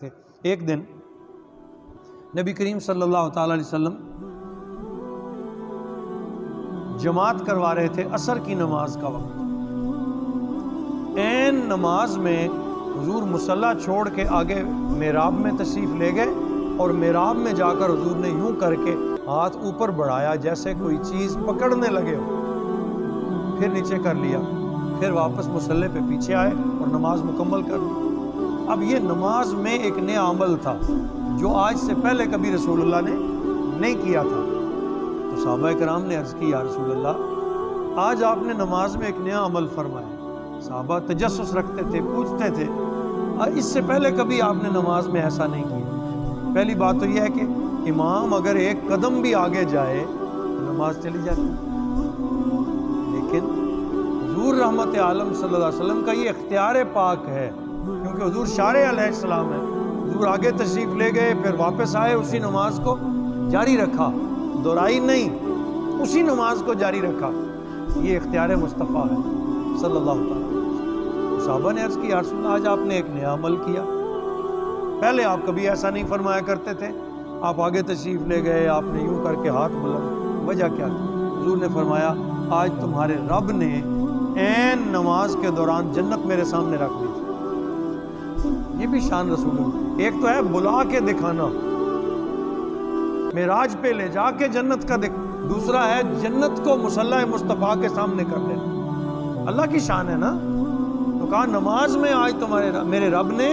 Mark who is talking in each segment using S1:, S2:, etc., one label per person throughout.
S1: تھے۔ ایک دن نبی کریم صلی اللہ تعالیٰ علیہ وسلم جماعت کروا رہے تھے عصر کی نماز کا وقت۔ عین نماز میں حضور مصلی چھوڑ کے آگے محراب میں تشریف لے گئے، اور محراب میں جا کر حضور نے یوں کر کے ہاتھ اوپر بڑھایا جیسے کوئی چیز پکڑنے لگے ہو، پھر نیچے کر لیا، پھر واپس مصلی پہ پیچھے آئے اور نماز مکمل کر لی۔ اب یہ نماز میں ایک نیا عمل تھا جو آج سے پہلے کبھی رسول اللہ نے نہیں کیا تھا۔ تو صحابہ کرام نے عرض کی، یا رسول اللہ، آج آپ نے نماز میں ایک نیا عمل فرمایا۔ صحابہ تجسس رکھتے تھے، پوچھتے تھے، اس سے پہلے کبھی آپ نے نماز میں ایسا نہیں کیا۔ پہلی بات تو یہ ہے کہ امام اگر ایک قدم بھی آگے جائے تو نماز چلی جاتی، لیکن حضور رحمت عالم صلی اللہ علیہ وسلم کا یہ اختیار پاک ہے، کیونکہ حضور شارع علیہ السلام ہے۔ حضور آگے تشریف لے گئے، پھر واپس آئے، اسی نماز کو جاری رکھا، دہرائی نہیں، اسی نماز کو جاری رکھا۔ یہ اختیار مصطفیٰ ہے صلی اللہ علیہ وسلم۔ صحابہ نے عرض کی، یا رسول اللہ، آج آپ نے ایک نیا عمل کیا، پہلے آپ کبھی ایسا نہیں فرمایا کرتے تھے، آپ آگے تشریف لے گئے، آپ نے یوں کر کے ہاتھ بلند، وجہ کیا تھی؟ حضور نے فرمایا، آج تمہارے رب نے عین نماز کے دوران جنت میرے سامنے رکھ دی تھی۔ یہ بھی شان رسول اللہ، ایک تو ہے بلا کے دکھانا، معراج پہ لے جا کے جنت کا دوسرا ہے جنت کو مصلی مصطفیٰ کے سامنے کر دینا۔ اللہ کی شان ہے نا، تو کہا نماز میں آج میرے رب نے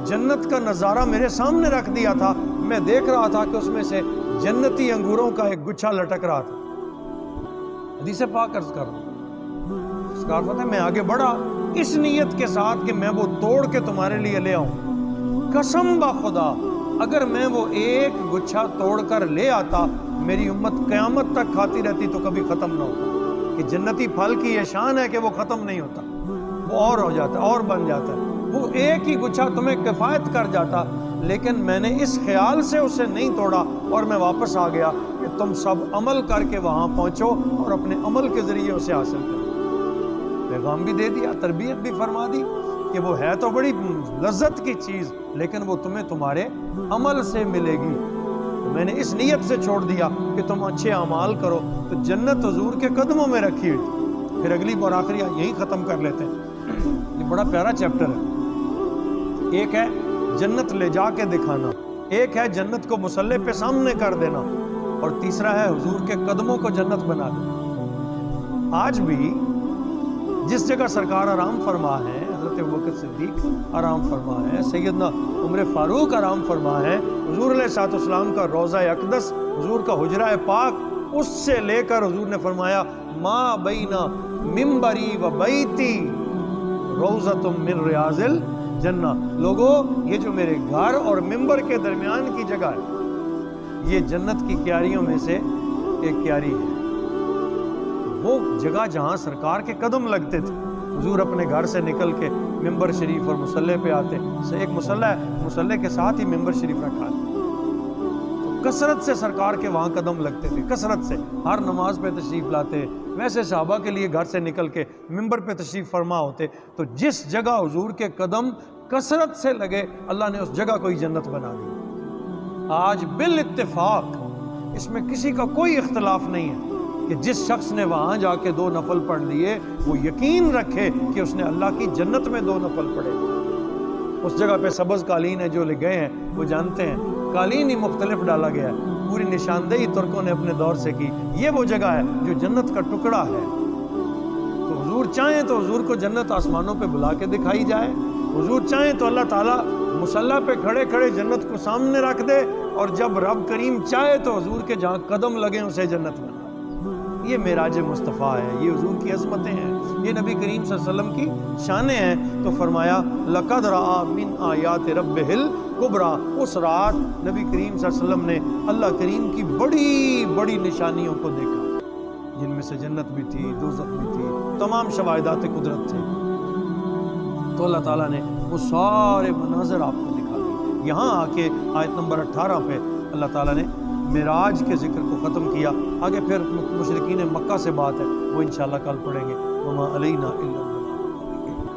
S1: جنت کا نظارہ میرے سامنے رکھ دیا تھا، میں دیکھ رہا تھا کہ اس میں سے جنتی انگوروں کا ایک گچھا لٹک رہا تھا۔ حدیث پاک عرض کر رہا ہوں، اس کا عرض ہے میں آگے بڑھا اس نیت کے ساتھ کہ میں وہ توڑ کے تمہارے لیے لے آؤں۔ قسم بخدا اگر میں وہ ایک گچھا توڑ کر لے آتا، میری امت قیامت تک کھاتی رہتی تو کبھی ختم نہ ہوتا۔ کہ جنتی پھل کی یہ شان ہے کہ وہ ختم نہیں ہوتا، وہ اور ہو جاتا ہے، اور بن جاتا ہے۔ وہ ایک ہی گچھا تمہیں کفایت کر جاتا، لیکن میں نے اس خیال سے اسے نہیں توڑا، اور میں واپس آ گیا کہ تم سب عمل کر کے وہاں پہنچو اور اپنے عمل کے ذریعے اسے حاصل کرو۔ پیغام بھی دے دیا، تربیت بھی فرما دی کہ وہ ہے تو بڑی لذت کی چیز، لیکن وہ تمہیں تمہارے عمل سے ملے گی۔ تو میں نے اس نیت سے چھوڑ دیا کہ تم اچھے اعمال کرو، تو جنت حضور کے قدموں میں رکھی ہوئی۔ پھر اگلی اور آخری یہی ختم کر لیتے ہیں، یہ بڑا پیارا چیپٹر ہے۔ ایک ہے جنت لے جا کے دکھانا، ایک ہے جنت کو مصلی پہ سامنے کر دینا، اور تیسرا ہے حضور کے قدموں کو جنت بنا دینا۔ آج بھی جس جگہ سرکار آرام فرما ہے، حضرت ابوبکر صدیق آرام فرما ہے، سیدنا عمر فاروق آرام فرما ہے، حضور علیہ السلام کا روضہ اقدس، حضور کا حجرہ پاک، اس سے لے کر حضور نے فرمایا ما بین منبری و بیتی روضۃ من ریاض الجنہ، لوگوں یہ جو میرے گھر اور منبر کے درمیان کی جگہ ہے، یہ جنت کی کیاریوں میں سے ایک کیاری ہے۔ وہ جگہ جہاں سرکار کے قدم لگتے تھے، حضور اپنے گھر سے نکل کے منبر شریف اور مصلی پہ آتے، ایک مصلی ہے، مصلی کے ساتھ ہی منبر شریف رکھا ہے، تو کثرت سے سرکار کے وہاں قدم لگتے تھے، کثرت سے ہر نماز پہ تشریف لاتے۔ ویسے صحابہ کے لیے گھر سے نکل کے منبر پہ تشریف فرما ہوتے، تو جس جگہ حضور کے قدم کثرت سے لگے، اللہ نے اس جگہ کو ہی جنت بنا دی۔ آج بالاتفاق اس میں کسی کا کوئی اختلاف نہیں ہے کہ جس شخص نے وہاں جا کے 2 نفل پڑھ لیے، وہ یقین رکھے کہ اس نے اللہ کی جنت میں 2 نفل پڑھے۔ اس جگہ پہ سبز قالین ہے، جو لے گئے ہیں وہ جانتے ہیں، قالین ہی مختلف ڈالا گیا ہے، پوری نشاندہی ترکوں نے اپنے دور سے کی۔ یہ وہ جگہ ہے جو جنت کا ٹکڑا ہے۔ تو حضور چاہیں تو حضور کو جنت آسمانوں پہ بلا کے دکھائی جائے، حضور چاہیں تو اللہ تعالیٰ مصلی پہ کھڑے کھڑے جنت کو سامنے رکھ دے، اور جب رب کریم چاہے تو حضور کے جہاں قدم لگیں اسے جنت بنا۔ یہ معراج مصطفیٰ ہے، یہ حضور کی عظمتیں ہیں، یہ نبی کریم صلی اللہ علیہ وسلم کی شانیں ہیں۔ تو فرمایا لقد رأى من آیات ربہ الکبریٰ، اس رات نبی کریم صلی اللہ علیہ وسلم نے اللہ کریم کی بڑی بڑی نشانیوں کو دیکھا، جن میں سے جنت بھی تھی، دوزخ بھی تھی، تمام شواہدات قدرت تھے۔ تو اللہ تعالیٰ نے وہ سارے مناظر آپ کو دکھا دی۔ یہاں آ کے آیت نمبر 18 پہ اللہ تعالیٰ نے معراج کے ذکر کو ختم کیا۔ آگے پھر مشرکین مکہ سے بات ہے، وہ انشاءاللہ کل پڑھیں گے۔ وما علینا الا